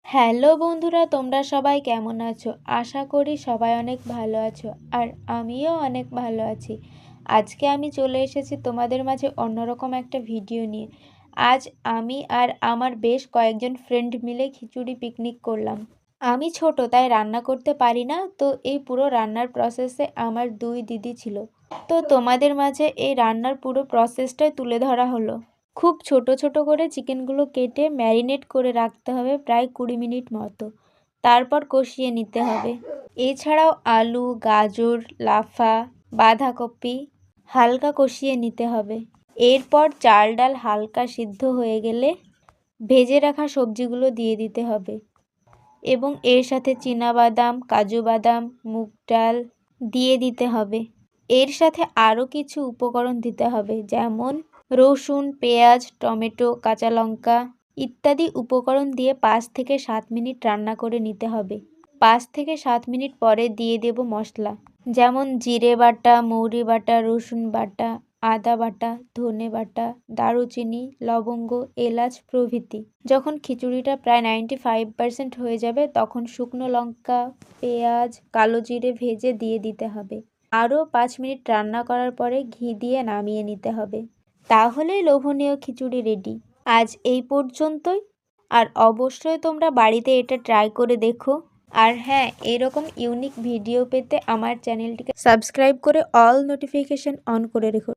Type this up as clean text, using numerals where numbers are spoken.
Hello বন্ধুরা, তোমরা সবাই কেমন আছো? আশা করি সবাই অনেক ভালো আছো, আর আমিও অনেক ভালো আছি। আজকে আমি চলে এসেছি তোমাদের মাঝে অন্যরকম একটা ভিডিও নিয়ে। আজ আমি আর আমার বেশ কয়েকজন ফ্রেন্ড মিলে খিচুড়ি পিকনিক করলাম। আমি ছোট, তাই রান্না করতে পারি না, তো এই পুরো রান্নার প্রসেসে আমার দুই দিদি ছিল। তো তোমাদের মাঝে এই রান্নার পুরো প্রসেসটাই তুলে ধরা হলো। খুব ছোট ছোট করে চিকেনগুলো কেটে ম্যারিনেট করে রাখতে হবে প্রায় 20 মিনিট মতো। তারপর কষিয়ে নিতে হবে। এছাড়াও আলু, গাজর, লাফা, বাঁধাকপি হালকা কষিয়ে নিতে হবে। এরপর চাল ডাল হালকা সিদ্ধ হয়ে গেলে ভেজে রাখা সবজিগুলো দিয়ে দিতে হবে এবং এর সাথে চীনাবাদাম, কাজু বাদাম, মুগ ডাল দিয়ে দিতে হবে। এর সাথে আরও কিছু উপকরণ দিতে হবে, যেমন রসুন, পেঁয়াজ, টমেটো, কাঁচা লঙ্কা ইত্যাদি উপকরণ দিয়ে 5 থেকে 7 মিনিট রান্না করে নিতে হবে। 5 থেকে 7 মিনিট পরে দিয়ে দেব মশলা, যেমন জিরে বাটা, মৌরি বাটা, রসুন বাটা, আদা বাটা, ধনে বাটা, দারুচিনি, লবঙ্গ, এলাচ প্রভৃতি। যখন খিচুড়িটা প্রায় 95% হয়ে যাবে, তখন শুকনো লঙ্কা, পেঁয়াজ, কালো জিরে ভেজে দিয়ে দিতে হবে। আরও 5 মিনিট রান্না করার পরে ঘি দিয়ে নামিয়ে নিতে হবে। তাহলেই লোভনীয় খিচুড়ি রেডি। আজ এই পর্যন্তই। আর অবশ্যই তোমরা বাড়িতে এটা ট্রাই করে দেখো। আর হ্যাঁ, এরকম ইউনিক ভিডিও পেতে আমার চ্যানেলটিকে সাবস্ক্রাইব করে অল নোটিফিকেশন অন করে রেখো।